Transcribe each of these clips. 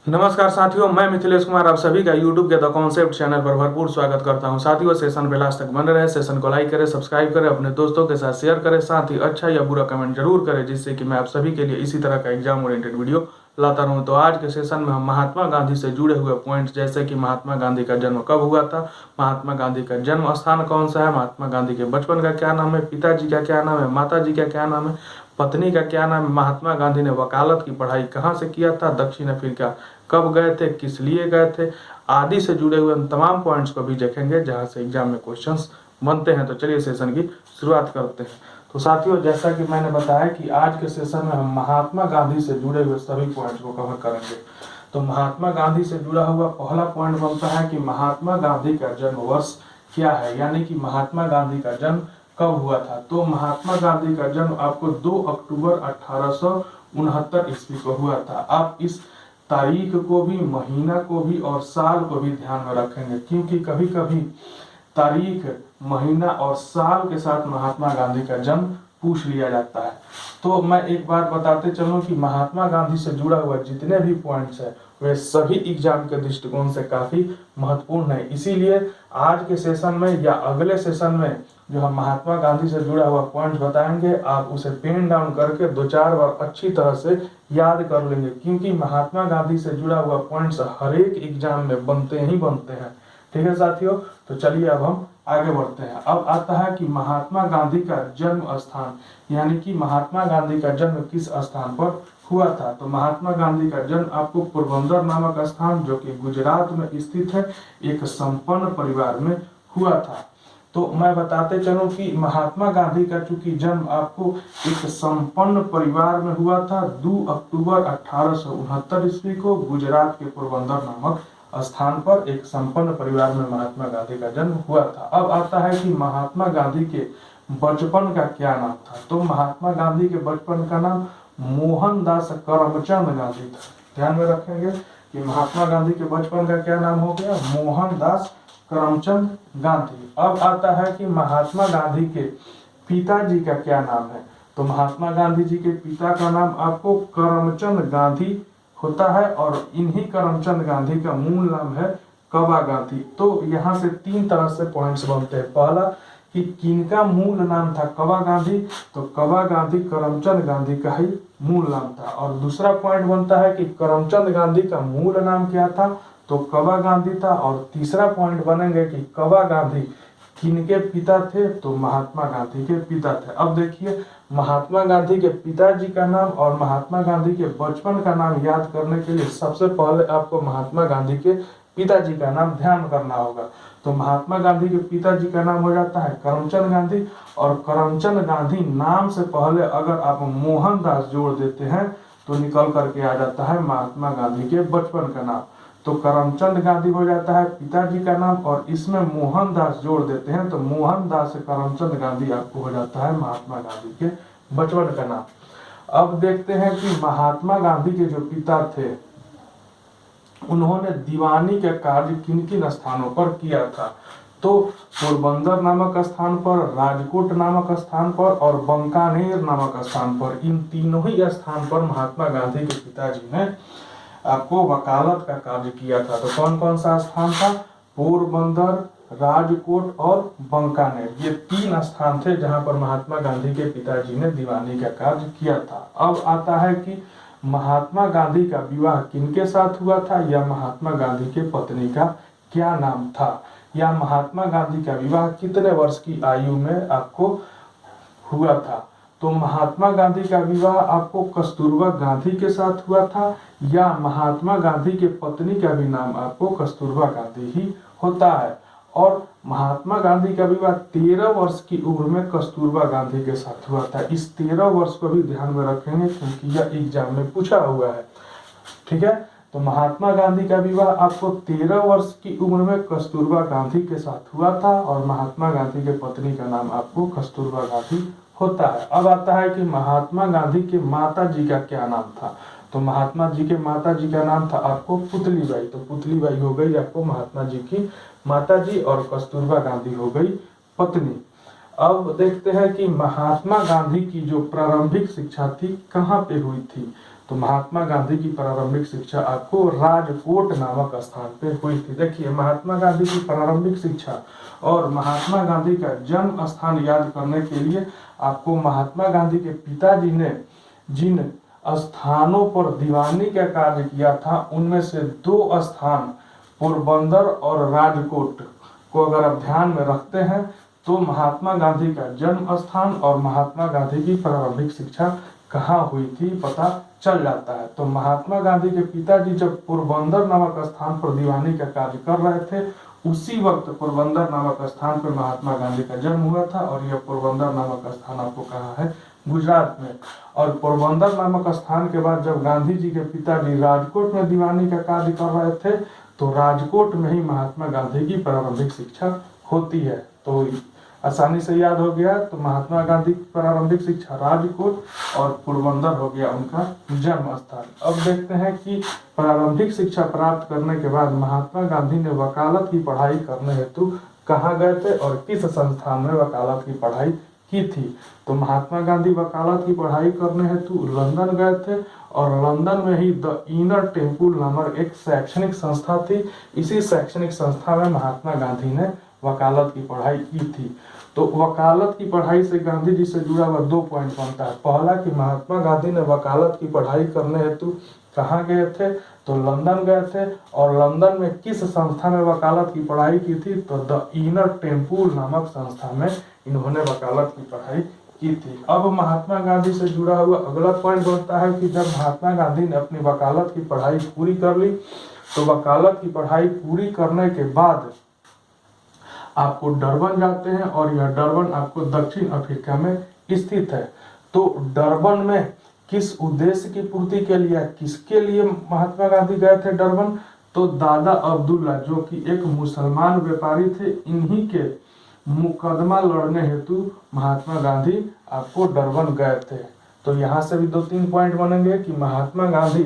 नमस्कार साथियों, मैं मिथिलेश कुमार आप सभी का YouTube के द कॉन्सेप्ट चैनल पर भरपूर स्वागत करता हूं। साथियों, सेशन पे लास्ट तक बने रहे, सेशन को लाइक करें, सब्सक्राइब करें, अपने दोस्तों के साथ शेयर करें, साथ ही अच्छा या बुरा कमेंट जरूर करें, जिससे कि मैं आप सभी के लिए इसी तरह का एग्जाम ओरिएंटेड वीडियो लाता रहूं। तो आज के सेशन में हम महात्मा गांधी से जुड़े हुए पॉइंट्स, जैसे कि महात्मा गांधी का जन्म कब हुआ था, महात्मा गांधी का जन्म स्थान कौन सा है, महात्मा गांधी के बचपन का क्या नाम है, पिताजी का क्या नाम है, माताजी का क्या नाम है, पत्नी का क्या नाम है, महात्मा गांधी ने वकालत की पढ़ाई कहाँ से किया था, दक्षिण अफ्रीका कब गए थे, किस लिए गए थे, आदि से जुड़े हुए उन तमाम पॉइंट्स को भी देखेंगे जहां से एग्जाम में क्वेश्चंस बनते हैं। तो चलिए सेशन की शुरुआत करते हैं। तो साथियों, जैसा कि मैंने बताया कि आज के सेशन में हम महात्मा गांधी से जुड़े हुए सभी पॉइंट्स को कवर करेंगे। तो महात्मा गांधी से जुड़ा हुआ पहला पॉइंट बनता है कि महात्मा गांधी का जन्म वर्ष क्या है, यानी कि महात्मा गांधी का जन्म कब हुआ था। तो महात्मा गांधी का जन्म आपको 2 अक्टूबर 1869 ईस्वी को हुआ था। आप इस तारीख को भी, महीना को भी और साल को भी ध्यान में रखेंगे, क्योंकि कभी कभी तारीख, महीना और साल के साथ महात्मा गांधी का जन्म पूछ लिया जाता है। तो मैं एक बात बताते चलूं कि महात्मा गांधी से जुड़ा हुआ जितने भी पॉइंट्स है वे सभी एग्जाम के दृष्टिकोण से काफी महत्वपूर्ण है। इसीलिए आज के सेशन में या अगले सेशन में जो हम महात्मा गांधी से जुड़ा हुआ पॉइंट बताएंगे, आप उसे पेन डाउन करके 2-4 बार अच्छी तरह से याद कर लेंगे, क्योंकि महात्मा गांधी से जुड़ा हुआ पॉइंट्स हर एक एग्जाम में बनते ही बनते हैं। ठीक है साथियों, तो चलिए अब हम आगे बढ़ते हैं। अब आता है कि महात्मा गांधी का जन्म स्थान, यानी कि महात्मा गांधी का जन्म किस स्थान पर हुआ था। तो महात्मा गांधी का जन्म आपको पोरबंदर नामक स्थान, जो कि गुजरात में स्थित है, एक संपन्न परिवार में हुआ था। तो मैं बताते चलूं कि महात्मा गांधी का चूंकि जन्म आपको एक संपन्न परिवार में हुआ था, 2 अक्टूबर 1869 ईस्वी को गुजरात के पोरबंदर नामक स्थान पर एक संपन्न परिवार में महात्मा गांधी का जन्म हुआ था। अब आता है कि महात्मा गांधी के बचपन का क्या नाम था। तो महात्मा गांधी के बचपन का नाम मोहनदास करमचंद गांधी था। ध्यान में रखेंगे कि महात्मा गांधी के बचपन का क्या नाम हो गया, मोहनदास करमचंद गांधी। अब आता है कि महात्मा गांधी के पिताजी का क्या नाम है। तो महात्मा गांधी जी के पिता का नाम आपको करमचंद गांधी होता है, और इन्हीं करमचंद गांधी का मूल नाम है कबा गांधी। तो यहाँ से 3 तरह से पॉइंट्स बनते हैं। पहला कि किनका मूल नाम था कबा गांधी, तो कबा गांधी करमचंद गांधी का ही मूल नाम था। और दूसरा पॉइंट बनता है कि करमचंद गांधी का मूल नाम क्या था, तो कबा गांधी था। और तीसरा पॉइंट बनेंगे कि कबा गांधी किनके पिता थे, तो महात्मा गांधी के पिता थे। अब देखिए, महात्मा गांधी के पिताजी का नाम और महात्मा गांधी के बचपन का नाम याद करने के लिए सबसे पहले आपको महात्मा गांधी के पिताजी का नाम ध्यान करना होगा। तो महात्मा गांधी के पिताजी का नाम हो जाता है करमचंद गांधी, और करमचंद गांधी नाम से पहले अगर आप मोहनदास जोड़ देते हैं तो निकल करके आ जाता है महात्मा गांधी के बचपन का नाम। तो करमचंद गांधी हो जाता है पिताजी का नाम, और इसमें मोहनदास जोड़ देते हैं तो मोहनदास करमचंद गांधी आपको हो जाता है महात्मा गांधी के बचपन का नाम। अब देखते हैं कि महात्मा गांधी के जो पिता थे, उन्होंने दीवानी का कार्य किन किन स्थानों पर किया था। तो पोरबंदर नामक स्थान पर, राजकोट नामक स्थान पर और बंकानेर नामक स्थान पर, इन तीनों ही स्थान पर महात्मा गांधी के पिताजी ने आपको वकालत का कार्य किया था। तो कौन कौन सा स्थान था, पोरबंदर, राजकोट और बंकानेर, ये 3 स्थान थे जहां पर महात्मा गांधी के पिताजी ने दीवानी का कार्य किया था। अब आता है कि महात्मा गांधी का विवाह किनके साथ हुआ था, या महात्मा गांधी के पत्नी का क्या नाम था, या महात्मा गांधी का विवाह कितने वर्ष की आयु में आपको हुआ था। तो महात्मा गांधी का विवाह आपको कस्तूरबा गांधी के साथ हुआ था, या महात्मा गांधी के पत्नी का भी नाम आपको कस्तूरबा गांधी ही होता है। और महात्मा गांधी का विवाह 13 वर्ष की उम्र में कस्तूरबा गांधी के साथ हुआ था। इस 13 वर्ष को भी ध्यान में रखेंगे, क्योंकि यह एग्जाम में पूछा हुआ है। ठीक है, तो महात्मा गांधी का विवाह आपको 13 वर्ष की उम्र में कस्तूरबा गांधी के साथ हुआ था, और महात्मा गांधी के पत्नी का नाम आपको कस्तूरबा गांधी होता है। अब आता है कि महात्मा गांधी के माता जी का क्या नाम था। तो महात्मा जी के माता जी का नाम था आपको पुतलीबाई। तो पुतलीबाई हो गई आपको महात्मा जी की माता जी, और कस्तूरबा गांधी हो गई पत्नी। अब देखते हैं कि महात्मा गांधी की जो प्रारंभिक शिक्षा थी कहाँ पे हुई थी। तो महात्मा गांधी की प्रारंभिक शिक्षा आपको राजकोट नामक स्थान पे हुई थी। देखिए, महात्मा गांधी की प्रारंभिक शिक्षा और महात्मा गांधी का जन्म स्थान याद करने के लिए आपको महात्मा गांधी के पिताजी ने जिन स्थानों पर दीवानी का कार्य किया था उनमें से 2 स्थान पोरबंदर और राजकोट को अगर आप ध्यान में रखते हैं तो महात्मा गांधी का जन्म स्थान और महात्मा गांधी की प्रारंभिक शिक्षा कहाँ हुई थी पता चल जाता है। तो महात्मा गांधी के पिताजी जब पोरबंदर नामक स्थान पर दीवानी का कार्य कर रहे थे उसी वक्त पोरबंदर नामक स्थान पर महात्मा गांधी का जन्म हुआ था और यह पोरबंदर नामक स्थान आपको कहाँ है, गुजरात में। और पोरबंदर नामक स्थान के बाद जब गांधी जी के पिताजी राजकोट में दीवानी का कार्य कर रहे थे तो राजकोट में ही महात्मा गांधी की प्रारंभिक शिक्षा होती है। तो आसानी से याद हो गया। तो महात्मा गांधी की प्रारंभिक शिक्षा राजकोट और पोरबंदर हो गया उनका जन्म स्थान। अब देखते हैं कि प्रारंभिक शिक्षा प्राप्त करने के बाद महात्मा गांधी ने वकालत की पढ़ाई करने हेतु कहाँ गए थे और किस संस्थान में वकालत की पढ़ाई की थी। तो महात्मा गांधी वकालत की पढ़ाई करने हेतु लंदन गए थे और लंदन में ही द इनर टेम्पल नामक एक शैक्षणिक संस्था थी। इसी शैक्षणिक संस्था में महात्मा गांधी ने वकालत की पढ़ाई की थी। तो वकालत की पढ़ाई से गांधी जी से जुड़ा हुआ 2 पॉइंट बनता है। पहला कि महात्मा गांधी ने वकालत की पढ़ाई करने हेतु कहाँ गए थे, तो लंदन गए थे और लंदन में किस संस्था में वकालत की पढ़ाई की थी, तो द इनर टेम्पल नामक संस्था में इन्होंने वकालत की पढ़ाई की थी। अब महात्मा गांधी से जुड़ा हुआ अगला पॉइंट बनता है कि जब महात्मा गांधी ने अपनी वकालत की पढ़ाई पूरी कर ली तो वकालत की पढ़ाई पूरी करने के बाद आपको डरबन जाते हैं और यह डरबन आपको दक्षिण अफ्रीका में स्थित है। तो डरबन में किस उद्देश्य की पूर्ति के लिए, किसके लिए महात्मा गांधी गए थे डरबन, तो दादा अब्दुल्ला जो कि एक मुसलमान व्यापारी थे, इन्हीं के मुकदमा लड़ने हेतु महात्मा गांधी आपको डरबन गए थे। तो यहाँ से भी 2-3 पॉइंट बनेंगे कि महात्मा गांधी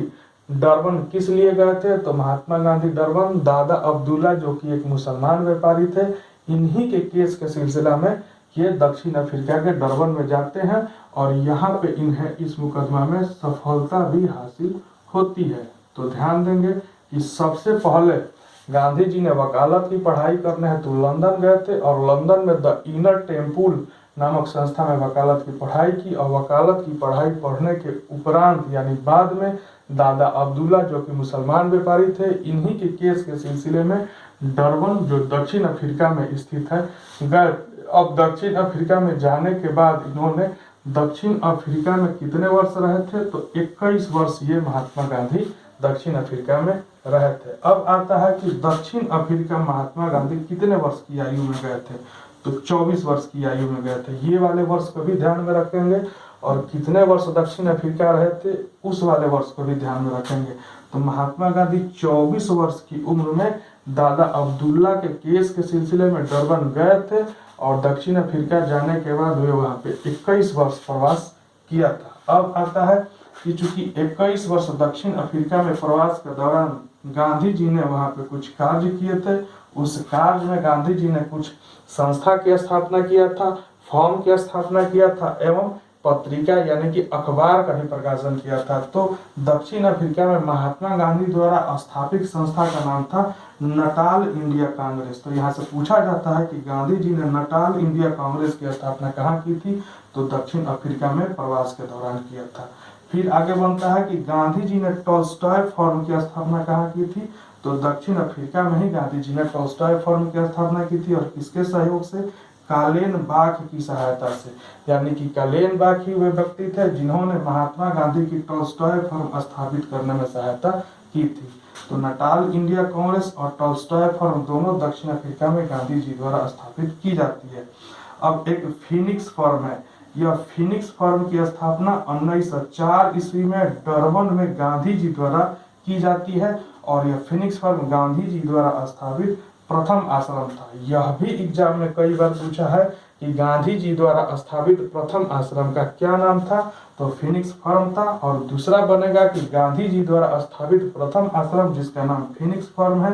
डरबन किस लिए गए थे, तो महात्मा गांधी डरबन दादा अब्दुल्ला जो कि एक मुसलमान व्यापारी थे, इन्हीं के केस के सिलसिला में ये दक्षिण अफ्रीका के डरबन में जाते हैं और यहाँ पे इन्हें इस मुकदमा में सफलता भी हासिल होती है। तो ध्यान देंगे कि सबसे पहले गांधी जी ने वकालत की पढ़ाई करने हेतु लंदन गए थे और लंदन में द इनर टेम्पल नामक संस्था में वकालत की पढ़ाई की और वकालत की पढ़ाई पढ़ने के उपरांत यानी बाद में दादा अब्दुल्ला जो कि मुसलमान व्यापारी थे, इन्हीं के केस के सिलसिले में डरबन जो दक्षिण अफ्रीका में स्थित है गए। अब दक्षिण अफ्रीका में जाने के बाद इन्होंने दक्षिण अफ्रीका में कितने वर्ष रहे थे, तो 21 वर्ष ये महात्मा गांधी दक्षिण अफ्रीका में रहे थे। अब आता है कि दक्षिण अफ्रीका महात्मा गांधी कितने वर्ष की आयु में गए थे, तो 24 वर्ष की आयु में गए थे। ये वाले वर्ष को भी ध्यान में रखेंगे और कितने वर्ष दक्षिण अफ्रीका रहे थे उस वाले वर्ष को भी ध्यान में रखेंगे। तो महात्मा गांधी 24 वर्ष की उम्र में दादा अब्दुल्ला के केस के सिलसिले में डरबन गए थे और दक्षिण अफ्रीका जाने के बाद वे वहाँ पे 21 वर्ष प्रवास किया था। अब आता है कि चूंकि 21 वर्ष दक्षिण अफ्रीका में प्रवास के दौरान गांधी जी ने वहाँ पे कुछ कार्य किए थे। उस कार्य में गांधी जी ने कुछ संस्था की स्थापना किया था, फॉर्म की स्थापना किया था एवं पत्रिका यानी कि अखबार का भी प्रकाशन किया था। तो दक्षिण अफ्रीका में महात्मा गांधी द्वारा स्थापित संस्था का नाम था नटाल इंडिया कांग्रेस। तो यहाँ से पूछा जाता है कि गांधी जी ने नटाल इंडिया कांग्रेस की स्थापना कहाँ की थी, तो दक्षिण अफ्रीका में प्रवास के दौरान किया था। फिर आगे बनता है कि गांधी जी ने टॉल्स्टॉय फॉर्म की स्थापना कहाँ की थी, तो दक्षिण अफ्रीका में ही गांधी जी ने टॉल्स्टॉय फॉर्म की स्थापना की थी और किसके सहयोग से, कालेन बाख की सहायता से। यानी कि कालेन बाख ही वे व्यक्ति थे जिन्होंने महात्मा गांधी की टॉल्स्टॉय फॉर्म स्थापित करने में सहायता की थी। तो नटाल इंडिया कांग्रेस और टॉल्स्टॉय फॉर्म दोनों दक्षिण अफ्रीका में गांधी जी द्वारा स्थापित की जाती है। अब एक फिनिक्स फॉर्म है। यह फिनिक्स फॉर्म की स्थापना 1904 ईस्वी में डरबन में गांधी जी द्वारा की जाती है और यह फिनिक्स फॉर्म गांधी जी द्वारा स्थापित प्रथम आश्रम था। यह भी एग्जाम में कई बार पूछा है कि गांधी जी द्वारा स्थापित प्रथम आश्रम का क्या नाम था, तो फिनिक्स फॉर्म था। और दूसरा बनेगा कि गांधी जी द्वारा स्थापित प्रथम आश्रम जिसका नाम फिनिक्स फॉर्म है,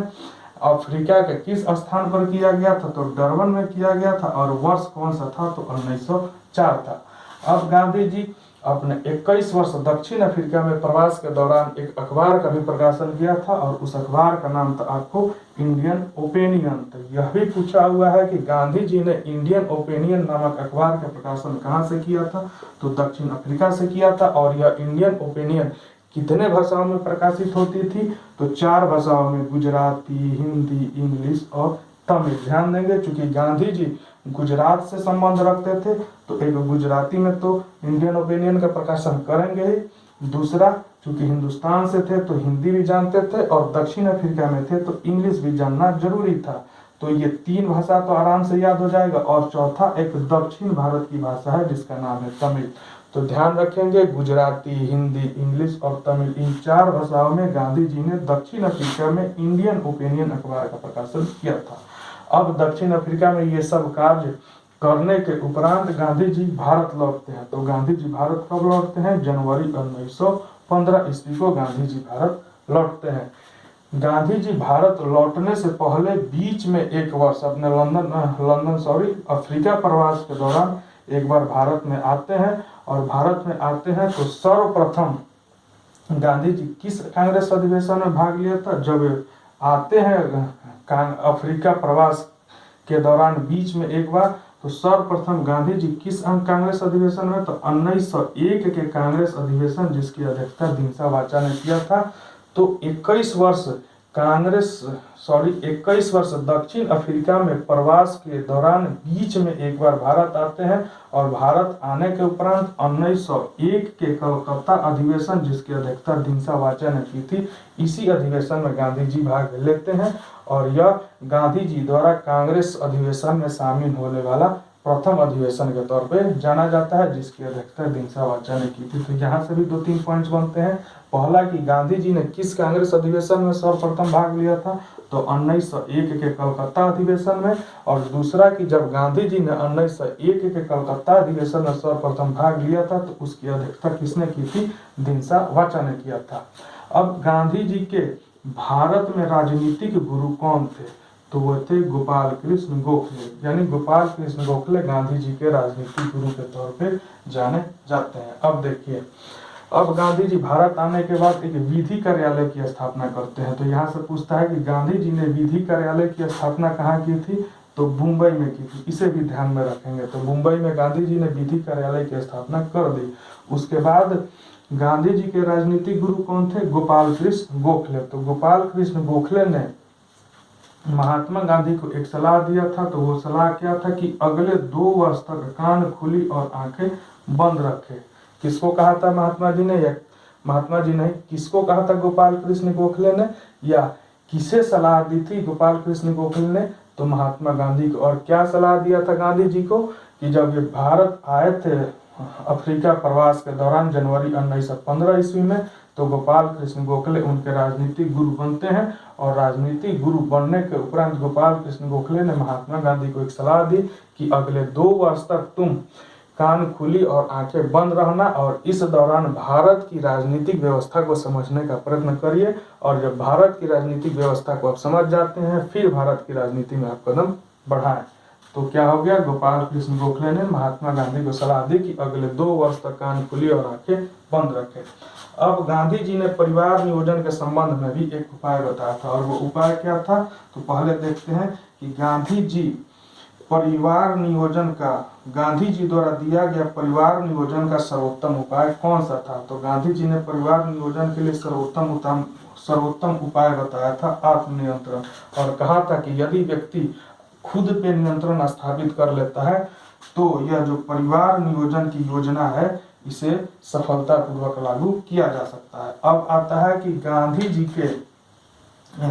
अफ्रीका के किस स्थान पर किया गया था, तो डरबन में किया गया था और वर्ष कौन सा था, तो 1904 था। अब गांधी जी अपने 21 वर्ष दक्षिण अफ्रीका में प्रवास के दौरान एक अखबार का भी प्रकाशन किया था और उस अखबार का नाम था आपको इंडियन ओपिनियन। तो यह भी पूछा हुआ है कि गांधी जी ने इंडियन ओपिनियन नामक अखबार का प्रकाशन कहाँ से किया था, तो दक्षिण अफ्रीका से किया था। और यह इंडियन ओपिनियन कितने भाषाओं में प्रकाशित होती थी, तो 4 भाषाओं में, गुजराती, हिंदी, इंग्लिश और तमिल। ध्यान देंगे चूंकि गांधी जी गुजरात से संबंध रखते थे तो एक गुजराती में तो इंडियन ओपिनियन का प्रकाशन करेंगे ही, दूसरा चूंकि हिंदुस्तान से थे तो हिंदी भी जानते थे और दक्षिण अफ्रीका में थे तो इंग्लिश भी जानना जरूरी था। तो ये 3 भाषा तो आराम से याद हो जाएगा। और चौथा एक दक्षिण भारत की भाषा है जिसका नाम है तमिल। तो ध्यान रखेंगे गुजराती, हिंदी, इंग्लिश और तमिल, इन 4 भाषाओं में गांधी जी ने दक्षिण अफ्रीका में इंडियन ओपिनियन अखबार का प्रकाशन किया था। अब दक्षिण अफ्रीका में ये सब कार्य करने के उपरांत गांधी जी भारत लौटते हैं। तो गांधी जी भारत कब लौटते हैं, जनवरी 1915 ईस्वी को गांधी जी भारत लौटते हैं। गांधी जी भारत लौटने से पहले बीच में एक वर्ष अपने अफ्रीका प्रवास के दौरान एक बार भारत में आते हैं। और भारत में आते हैं तो सर्वप्रथम गांधी जी किस कांग्रेस अधिवेशन में भाग लिया था, जब आते हैं अफ्रीका प्रवास के दौरान बीच में एक बार, तो सर्वप्रथम गांधी जी किस कांग्रेस अधिवेशन में, तो 1901 के कांग्रेस अधिवेशन जिसकी अध्यक्षता दिनसा वाचा ने किया था। तो 21 वर्ष दक्षिण अफ्रीका में प्रवास के दौरान बीच में एक बार भारत आते हैं और भारत आने के उपरांत 1901 के कलकत्ता अधिवेशन जिसकी अध्यक्षता दिनसा वाचा ने की थी, इसी अधिवेशन में गांधी जी भाग लेते हैं। और यह गांधी जी द्वारा कांग्रेस अधिवेशन में शामिल होने वाला प्रथम अधिवेशन के तौर पे जाना जाता है जिसकी अध्यक्षता दिनसा वाचा ने की थी। तो यहाँ से भी 2-3 पॉइंट्स बनते हैं। पहला कि गांधी जी ने किस कांग्रेस अधिवेशन में सर्वप्रथम भाग लिया था, तो 1901 के कलकत्ता अधिवेशन में। और दूसरा कि जब गांधी जी ने 1901 के कलकत्ता अधिवेशन में सर्वप्रथम भाग लिया था तो उसकी अध्यक्षता किसने की थी, दिनसा वाचा ने किया था। अब गांधी जी के भारत में राजनीतिक गुरु कौन थे, तो वो थे गोपाल कृष्ण गोखले। यानी गोपाल कृष्ण गोखले गांधी जी के राजनीतिक गुरु के तौर पे जाने जाते हैं। अब देखिए, अब गांधी जी भारत आने के बाद एक विधि कार्यालय की स्थापना करते हैं। तो यहाँ से पूछता है कि गांधी जी ने विधि कार्यालय की स्थापना कहाँ की थी, तो मुंबई में की थी। इसे भी ध्यान में रखेंगे। तो मुंबई में गांधी जी ने विधि कार्यालय की स्थापना कर दी। उसके बाद गांधी जी के राजनीतिक गुरु कौन थे, गोपाल कृष्ण गोखले। तो गोपाल कृष्ण गोखले ने महात्मा गांधी को एक सलाह दिया था। तो वो सलाह क्या था कि अगले 2 वर्ष तक कान खुली और आंखें बंद रखे। किसको कहा था महात्मा जी ने, या महात्मा जी ने किसको कहा था गोपाल कृष्ण गोखले ने, या किसे सलाह दी थी गोपाल कृष्ण गोखले ने, तो महात्मा गांधी को। और क्या सलाह दिया था गांधी जी को कि जब ये भारत आए थे अफ्रीका प्रवास के दौरान जनवरी 1915 ईस्वी में, तो गोपाल कृष्ण गोखले उनके राजनीतिक गुरु बनते हैं। और राजनीतिक गुरु बनने के उपरांत गोपाल कृष्ण गोखले ने महात्मा गांधी को एक सलाह दी कि अगले 2 वर्ष तक तुम कान खुली और आंखें बंद रहना और इस दौरान भारत की राजनीतिक व्यवस्था को समझने का प्रयत्न करिए। और जब भारत की राजनीतिक व्यवस्था को आप समझ जाते हैं फिर भारत की राजनीति में आप कदम बढ़ाएं। तो क्या हो गया, गोपाल कृष्ण गोखले ने महात्मा गांधी को सलाह दी कि अगले 2 वर्ष तक कान खुली और आंखें बंद रखें। अब गांधी जी ने परिवार नियोजन के संबंध में भी एक उपाय बताया था। और वो उपाय क्या था, तो पहले देखते हैं कि गांधी जी परिवार नियोजन का, गांधी जी द्वारा दिया गया परिवार नियोजन का सर्वोत्तम उपाय कौन सा था। तो गांधी जी ने परिवार नियोजन के लिए सर्वोत्तम उपाय बताया था आत्मनियंत्रण। और कहा था कि यदि व्यक्ति खुद पे नियंत्रण स्थापित कर लेता है तो यह जो परिवार नियोजन की योजना है इसे सफलतापूर्वक लागू किया जा सकता है। अब आता है कि गांधी जी के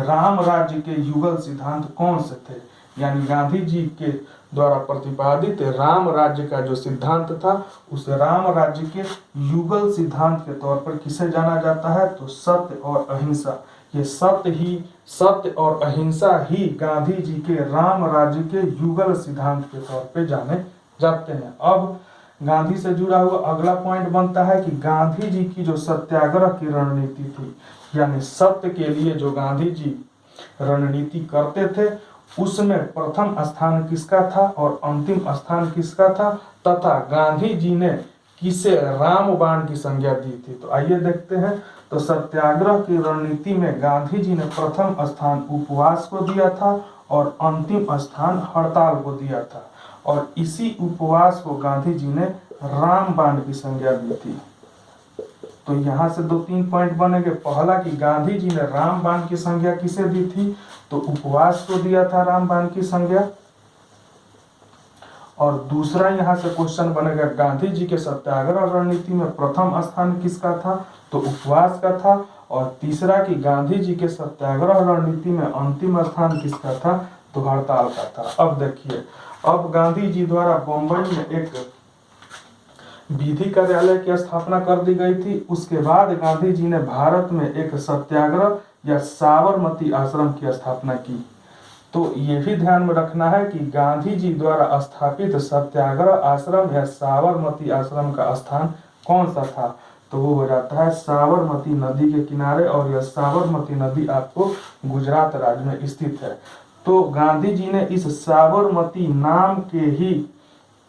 राम राज्य के युगल सिद्धांत कौन से थे, यानी गांधी जी के द्वारा प्रतिपादित राम राज्य का जो सिद्धांत था उस राम राज्य के युगल सिद्धांत के तौर पर किसे जाना जाता है, तो सत्य और अहिंसा। ये सत्य और अहिंसा ही गांधी जी के राम राज्य के युगल सिद्धांत के तौर पे जाने जाते हैं। अब गांधी से जुड़ा हुआ अगला पॉइंट बनता है कि गांधी जी की जो सत्याग्रह की रणनीति थी, यानी सत्य के लिए जो गांधी जी रणनीति करते थे उसमें प्रथम स्थान किसका था और अंतिम स्थान किसका था, तथा गांधी जी ने किसे रामबाण की संज्ञा दी थी। तो आइए देखते हैं। तो सत्याग्रह की रणनीति में गांधी जी ने प्रथम स्थान उपवास को दिया था और अंतिम स्थान हड़ताल को दिया था, और इसी उपवास को गांधी जी ने रामबाण की संज्ञा दी थी। तो यहाँ से 2-3 पॉइंट बनेंगे। पहला कि गांधी जी ने रामबाण की संज्ञा किसे दी थी, तो उपवास को दिया था रामबाण की संज्ञा। और दूसरा यहाँ से क्वेश्चन बनेगा, गांधी जी के सत्याग्रह रणनीति में प्रथम स्थान किसका था, तो उपवास का था। और तीसरा कि गांधी जी के सत्याग्रह रणनीति में अंतिम स्थान किसका था, तो हड़ताल का था। अब देखिए, अब गांधी जी द्वारा बंबई में एक विधि कार्यालय की स्थापना कर दी गई थी। उसके बाद गांधी जी ने भारत में एक सत्याग्रह या साबरमती आश्रम की स्थापना की। तो ये भी ध्यान में रखना है कि गांधी जी द्वारा स्थापित सत्याग्रह आश्रम या साबरमती आश्रम का स्थान कौन सा था, तो वो हो जाता है साबरमती नदी के किनारे। और यह साबरमती नदी आपको गुजरात राज्य में स्थित है। तो गांधी जी ने इस साबरमती नाम के ही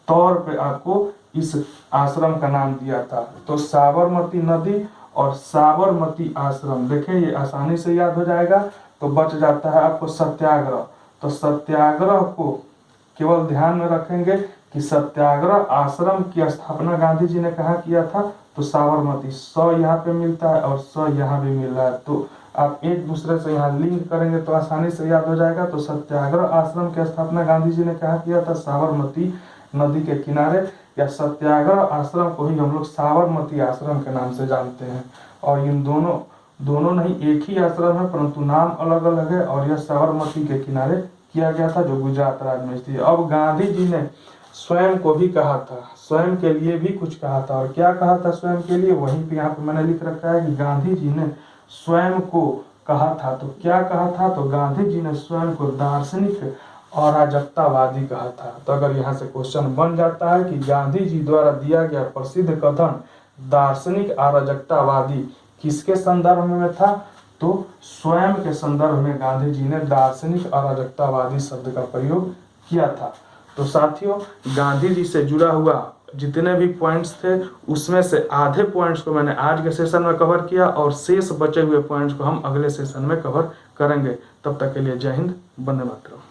तौर पे आपको इस आश्रम का नाम दिया था। तो साबरमती नदी और साबरमती आश्रम, देखें ये आसानी से याद हो जाएगा। तो बच जाता है आपको सत्याग्रह। तो सत्याग्रह को केवल ध्यान में रखेंगे कि सत्याग्रह आश्रम की स्थापना गांधी जी ने कहाँ किया था, तो साबरमती। 100 यहाँ पे मिलता है और 100 यहाँ भी मिल रहा है, तो आप एक दूसरे से यहाँ लिंक करेंगे तो आसानी से याद हो जाएगा। तो सत्याग्रह आश्रम की स्थापना गांधी जी ने कहाँ किया था, साबरमती नदी के किनारे। या सत्याग्रह आश्रम को ही हम लोग साबरमती आश्रम के नाम से जानते हैं। और इन दोनों नहीं, एक ही आश्रम है परंतु नाम अलग अलग है। और यह साबरमती के किनारे किया गया था, जो गुजरात राज्य में स्थित है। अब गांधी जी ने स्वयं को भी कहा था, स्वयं के लिए भी कुछ कहा था। और क्या कहा था स्वयं के लिए, वहीं पे यहाँ पे मैंने लिख रखा है कि गांधी जी ने स्वयं को कहा था। तो क्या कहा था, तो गांधी जी ने स्वयं को दार्शनिक अराजकतावादी कहा था। तो अगर यहाँ से क्वेश्चन बन जाता है कि गांधी जी द्वारा दिया गया प्रसिद्ध कथन दार्शनिक अराजकतावादी किसके संदर्भ में था, तो स्वयं के संदर्भ में गांधी जी ने दार्शनिक अराजकतावादी शब्द का प्रयोग किया था। तो साथियों, गांधी जी से जुड़ा हुआ जितने भी पॉइंट्स थे उसमें से आधे पॉइंट्स को मैंने आज के सेशन में कवर किया, और शेष बचे हुए पॉइंट्स को हम अगले सेशन में कवर करेंगे। तब तक के लिए जय हिंद, वंदे मातरम।